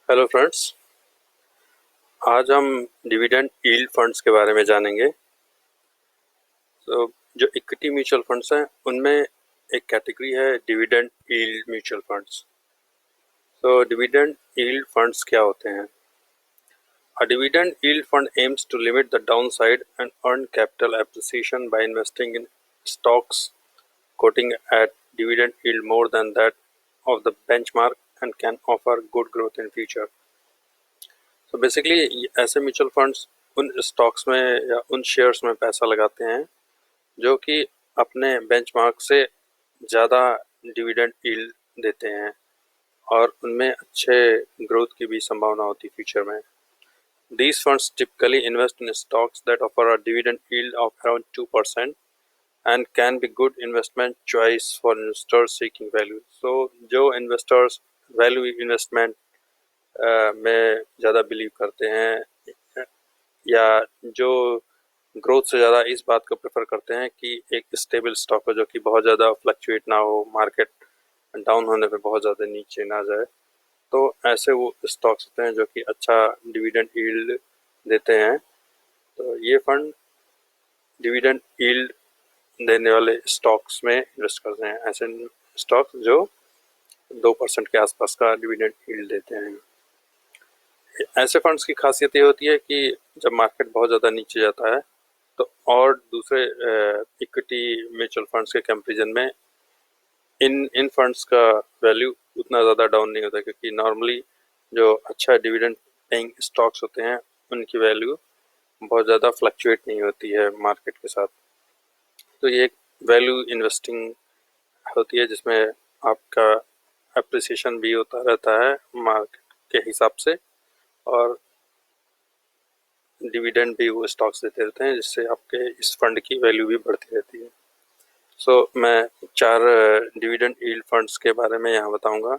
Hello friends. आज हम dividend yield funds के बारे में जानेंगे। तो जो इक्विटी म्यूचुअल फंड्स हैं उनमें एक कैटेगरी है डिविडेंड यील्ड म्यूचुअल फंड्स। तो डिविडेंड यील्ड फंड्स क्या होते हैं? A dividend yield fund aims to limit the downside and earn capital appreciation by investing in stocks quoting at dividend yield more than that of the benchmark and can offer good growth in future। तो basically ऐसे mutual funds उन stocks में या उन shares में पैसा लगाते हैं जो कि अपने बेंचमार्क से ज़्यादा डिविडेंड यील्ड देते हैं और उनमें अच्छे ग्रोथ की भी संभावना होती है फ्यूचर में। These funds typically invest in stocks that offer a dividend yield of around 2% and can be good investment choice for investors seeking value। So जो investors value investment में ज़्यादा बिलीव करते हैं या जो ग्रोथ से ज़्यादा इस बात को प्रेफर करते हैं कि एक स्टेबल स्टॉक हो जो कि बहुत ज़्यादा फ्लक्चुएट ना हो, मार्केट डाउन होने पे बहुत ज़्यादा नीचे ना जाए, तो ऐसे वो स्टॉक्स होते हैं जो कि अच्छा डिविडेंड यील्ड देते हैं। तो ये फंड डिविडेंड यील्ड देने वाले स्टॉक्स में इन्वेस्ट करते हैं, ऐसे स्टॉक्स जो 2% के आसपास का डिविडेंड यील्ड देते हैं। ऐसे फंड्स की खासियत ये होती है कि जब मार्केट बहुत ज़्यादा नीचे जाता है तो और दूसरे इक्विटी म्यूचुअल फंड्स के कंपैरिजन में इन इन फंड्स का वैल्यू उतना ज़्यादा डाउन नहीं होता, क्योंकि नॉर्मली जो अच्छा डिविडेंड पेइंग स्टॉक्स होते हैं उनकी वैल्यू बहुत ज़्यादा फ्लक्चुएट नहीं होती है मार्केट के साथ। तो ये एक वैल्यू इन्वेस्टिंग होती है जिसमें आपका अप्रिसिएशन भी होता रहता है मार्केट के हिसाब से और डिविडेंड भी वो स्टॉक्स देते रहते हैं, जिससे आपके इस फंड की वैल्यू भी बढ़ती रहती है। मैं 4 डिविडेंड यील्ड फंड्स के बारे में यहाँ बताऊँगा।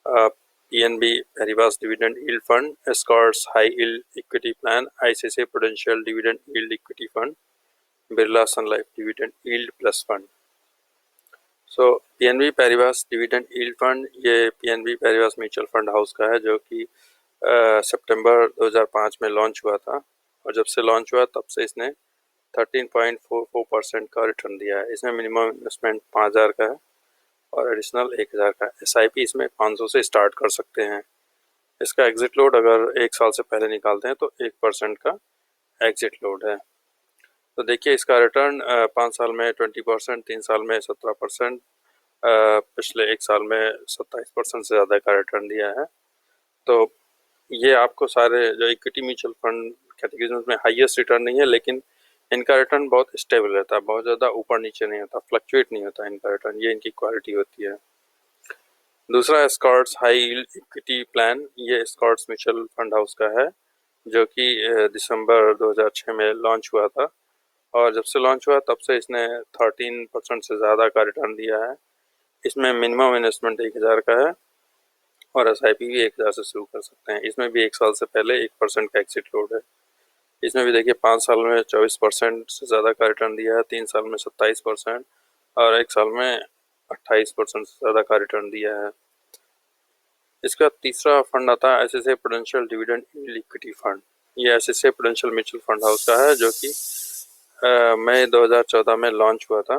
PNB Paribas dividend yield fund, Escorts high yield equity plan, ICICI Prudential dividend yield equity fund, Birla Sun Life dividend yield plus fund. PNB Paribas dividend yield fund ये PNB Paribas mutual fund house का है जो कि सितंबर 2005 में launch हुआ था और जब से लॉन्च हुआ तब से इसने 13.44% का रिटर्न दिया है। इसमें मिनिमम इन्वेस्टमेंट 5,000 का है और एडिशनल 1,000 का। एसआईपी इसमें 500 से स्टार्ट कर सकते हैं। इसका एग्जिट लोड अगर 1 साल से पहले निकालते हैं तो 1% का एग्जिट लोड है। तो देखिए इसका रिटर्न 5 साल में 20%, 3 साल में 17%, पिछले 1 साल में 27% से ज़्यादा का रिटर्न दिया है। तो ये आपको सारे जो इक्विटी म्यूचुअल फंड कैटेगरीज में हाईएस्ट रिटर्न नहीं है, लेकिन इनका रिटर्न बहुत स्टेबल रहता है, बहुत ज़्यादा ऊपर नीचे नहीं होता, फ्लक्चुएट नहीं होता इनका रिटर्न, ये इनकी क्वालिटी होती है। दूसरा Scotts high yield equity plan, ये स्कॉट्स म्यूचुअल फंड हाउस का है जो कि दिसंबर 2006 में लॉन्च हुआ था और जब से लॉन्च हुआ तब से इसने 13% से ज़्यादा का रिटर्न दिया है। इसमें मिनिमम इन्वेस्टमेंट 1,000 का है और एसआईपी भी 1,000 से शुरू कर सकते हैं। इसमें भी 1 साल से पहले 1% का एग्जिट लोड है। इसमें भी देखिए 5 साल में 24% से ज़्यादा का रिटर्न दिया है, 3 साल में 27% और 1 साल में 28% से ज़्यादा का रिटर्न दिया है। इसका तीसरा फंड आता है ICICI Prudential dividend yield equity fund. ये ICICI Prudential mutual fund house का है जो कि मई 2014 में लॉन्च हुआ था।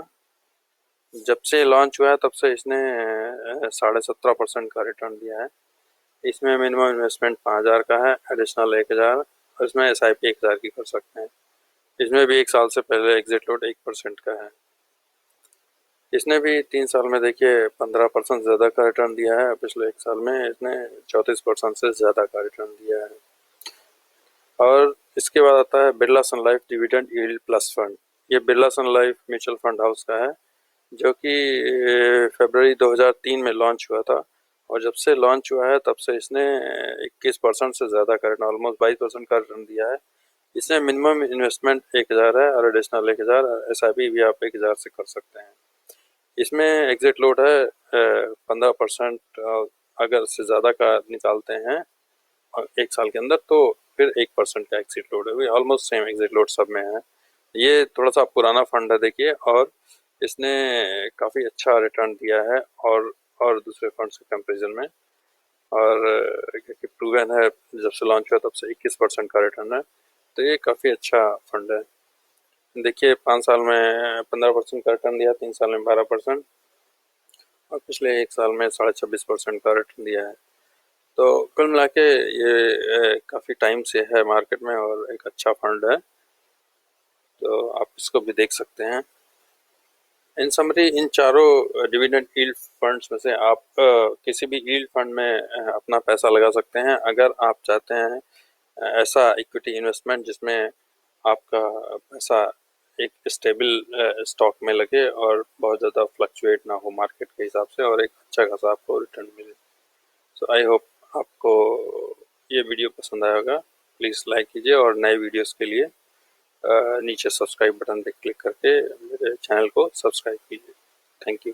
जब से लॉन्च हुआ है तब से इसने 17.5% का रिटर्न दिया है। इसमें मिनिमम इन्वेस्टमेंट 5,000 का है, एडिशनल 1,000 और इसमें एसआईपी 1,000 की कर सकते हैं। इसमें भी 1 साल से पहले एग्जिट लोड 1% का है। इसने भी 3 साल में देखिए 15% ज़्यादा का रिटर्न दिया है, पिछले 1 साल में इसने 34% से ज़्यादा का रिटर्न दिया है। और इसके बाद आता है Birla Sun Life dividend yield plus fund. ये Birla Sun Life mutual fund house का है जो कि फरवरी 2003 में लॉन्च हुआ था और जब से लॉन्च हुआ है तब से इसने 21% से ज़्यादा का रिटर्न, ऑलमोस्ट 22% का रिटर्न दिया है। इसमें मिनिमम इन्वेस्टमेंट 1,000 है और एडिशनल 1,000, एसआईपी भी आप 1,000 से कर सकते हैं। इसमें एग्जिट लोड है 15%, अगर से ज़्यादा का निकालते हैं 1 साल के अंदर तो फिर 1% का एग्जिट लोड है। ऑलमोस्ट सेम एग्जिट लोड सब में है। ये थोड़ा सा पुराना फंड है देखिए और इसने काफ़ी अच्छा रिटर्न दिया है और दूसरे फंड्स के कंपैरिजन में। और क्योंकि प्रूवन है, जब से लॉन्च हुआ तब से 21% का रिटर्न है, तो ये काफ़ी अच्छा फंड है। देखिए 5 साल में 15% का रिटर्न दिया, 3 साल में 12% और पिछले 1 साल में 26.5% का रिटर्न दिया है। तो कुल मिला के ये काफ़ी टाइम से है मार्केट में और एक अच्छा फंड है, तो आप इसको भी देख सकते हैं। इन समरी इन चारों डिविडेंड यील्ड फंड्स में से आप किसी भी यील्ड फंड में अपना पैसा लगा सकते हैं अगर आप चाहते हैं ऐसा इक्विटी इन्वेस्टमेंट जिसमें आपका पैसा एक स्टेबल स्टॉक में लगे और बहुत ज़्यादा फ्लक्चुएट ना हो मार्केट के हिसाब से और एक अच्छा खासा आपको रिटर्न मिले। सो आई होप आपको ये वीडियो पसंद आया होगा। प्लीज़ लाइक कीजिए और नए वीडियोस के लिए नीचे सब्सक्राइब बटन पे क्लिक करके मेरे चैनल को सब्सक्राइब कीजिए। Thank you.